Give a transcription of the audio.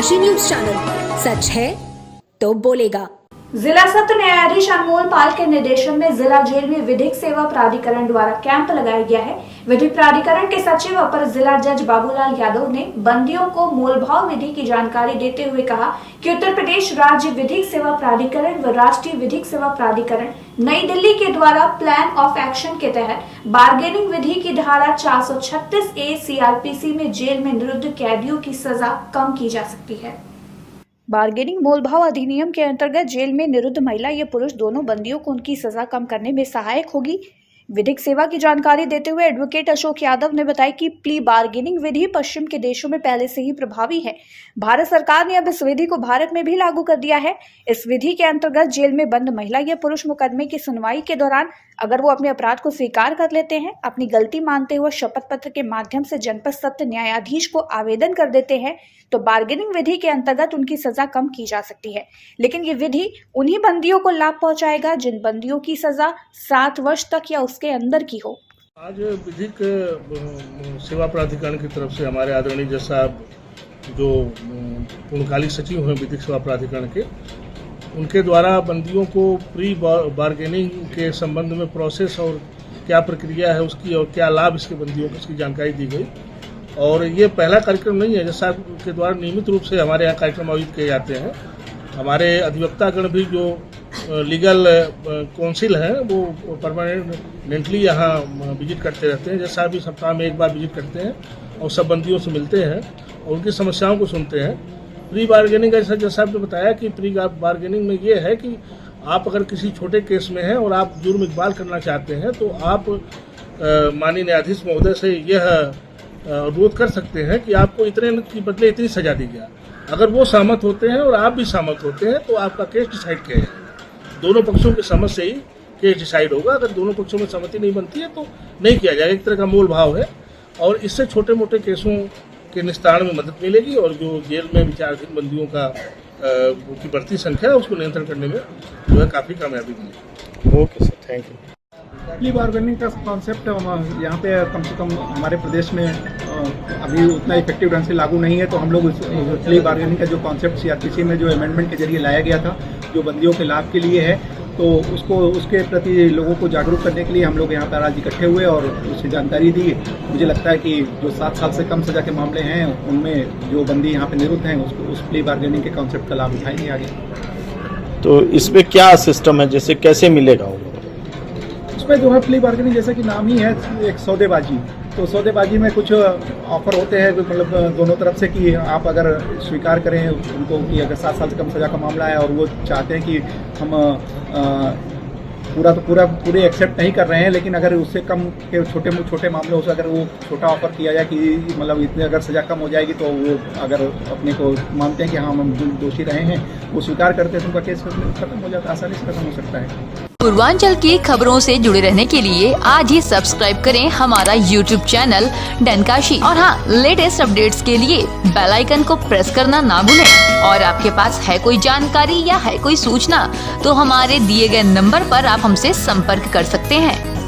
डनकाशी news channel, सच है तो बोलेगा। जिला सत्र न्यायाधीश अनमोल पाल के निर्देशन में जिला जेल में विधिक सेवा प्राधिकरण द्वारा कैंप लगाया गया है। विधिक प्राधिकरण के सचिव अपर जिला जज बाबूलाल यादव ने बंदियों को मोलभाव विधि की जानकारी देते हुए कहा कि उत्तर प्रदेश राज्य विधिक सेवा प्राधिकरण व राष्ट्रीय विधिक सेवा प्राधिकरण नई दिल्ली के द्वारा प्लान ऑफ एक्शन के तहत बार्गेनिंग विधि की धारा 436A CRPC में जेल में निरुद्ध कैदियों की सजा कम की जा सकती है। बार्गेनिंग मोलभाव अधिनियम के अंतर्गत जेल में निरुद्ध महिला या पुरुष दोनों बंदियों को उनकी सजा कम करने में सहायक होगी। विधिक सेवा की जानकारी देते हुए एडवोकेट अशोक यादव ने बताया कि प्ली बार्गेनिंग विधि पश्चिम के देशों में पहले से ही प्रभावी है। भारत सरकार ने अब इस विधि को भारत में भी लागू कर दिया है। इस विधि के अंतर्गत जेल में बंद महिला या पुरुष मुकदमे की सुनवाई के दौरान अगर वो अपने अपराध को स्वीकार कर लेते हैं, अपनी गलती मानते हुए शपथ पत्र के माध्यम से जनपद सत्र न्यायाधीश को आवेदन कर देते हैं, तो बार्गेनिंग विधि के अंतर्गत उनकी सजा कम की जा सकती है। लेकिन ये विधि उन्हीं बंदियों को लाभ पहुंचाएगा जिन बंदियों की सजा 7 वर्ष तक या उसके अंदर की हो। आज विधिक सेवा प्राधिकरण की तरफ से हमारे आदरणीय जज साहब जो पूर्णकालिक सचिव हैं विधिक सेवा प्राधिकरण के, उनके द्वारा बंदियों को प्री बार्गेनिंग के संबंध में प्रोसेस और क्या प्रक्रिया है उसकी और क्या लाभ इसके बंदियों को उसकी जानकारी दी गई। और ये पहला कार्यक्रम नहीं है, जज साहब के द्वारा नियमित रूप से हमारे यहाँ कार्यक्रम आयोजित किए जाते हैं। हमारे अधिवक्तागण भी जो लीगल काउंसिल है वो परमानेंटली यहाँ विजिट करते रहते हैं। जज साहब भी सप्ताह में एक बार विजिट करते हैं और सब बंदियों से मिलते हैं और उनकी समस्याओं को सुनते हैं। प्री बार्गेनिंग ऐसा जज साहब ने बताया कि प्री बार्गेनिंग में ये है कि आप अगर किसी छोटे केस में हैं और आप जुर्म इकबाल करना चाहते हैं तो आप माननीय न्यायाधीश महोदय से यह अनुरोध कर सकते हैं कि आपको इतने की बदले इतनी सजा दी जाए। अगर वो सहमत होते हैं और आप भी सहमत होते हैं तो आपका केस डिसाइड किया जाएगा। दोनों पक्षों की समझ से ही केस डिसाइड होगा। अगर दोनों पक्षों में सहमति नहीं बनती है तो नहीं किया जाएगा। एक तरह का मोल भाव है और इससे छोटे मोटे केसों के निस्तारण में मदद मिलेगी और जो जेल में विचाराधीन बंदियों का की बढ़ती संख्या है उसको नियंत्रण करने में जो है काफ़ी कामयाबी मिलेगी। Okay sir, thank you. Plea bargaining का कॉन्सेप्ट यहाँ पे कम से कम हमारे प्रदेश में अभी उतना इफेक्टिव ढंग से लागू नहीं है, तो हम लोग प्ली बार्गेनिंग का जो कॉन्सेप्ट CRPC में जो अमेंडमेंट के जरिए लाया गया था जो बंदियों के लाभ के लिए है, तो उसके प्रति लोगों को जागरूक करने के लिए हम लोग यहाँ पर आज इकट्ठे हुए और उससे जानकारी दी। मुझे लगता है कि जो 7 साल से कम सजा के मामले हैं उनमें जो बंदी यहाँ पे निरुद्ध हैं उसको उस प्ली बार्गेनिंग के कॉन्सेप्ट का लाभ उठाएंगे आगे। तो इसमें क्या सिस्टम है, जैसे कैसे मिलेगा वो? उसमें जो है प्ली बार्गेनिंग जैसा कि नाम ही है एक सौदेबाजी, तो सौदेबाजी में कुछ ऑफर होते हैं मतलब दोनों तरफ से कि आप अगर स्वीकार करें उनको कि अगर 7 साल से कम सजा का मामला है और वो चाहते हैं कि हम पूरे एक्सेप्ट नहीं कर रहे हैं, लेकिन अगर उससे कम के छोटे मामलों से अगर वो छोटा ऑफर किया जाए कि मतलब इतने अगर सजा कम हो जाएगी तो वो अगर अपने को मानते हैं कि हाँ हम दोषी रहे हैं वो स्वीकार करते हैं तो उनका केस खत्म हो जाता है, आसानी से खत्म हो सकता है। पूर्वांचल की खबरों से जुड़े रहने के लिए आज ही सब्सक्राइब करें हमारा YouTube चैनल डनकाशी और हाँ, लेटेस्ट अपडेट्स के लिए बेल आइकन को प्रेस करना ना भूलें। और आपके पास है कोई जानकारी या है कोई सूचना तो हमारे दिए गए नंबर पर आप हमसे संपर्क कर सकते हैं।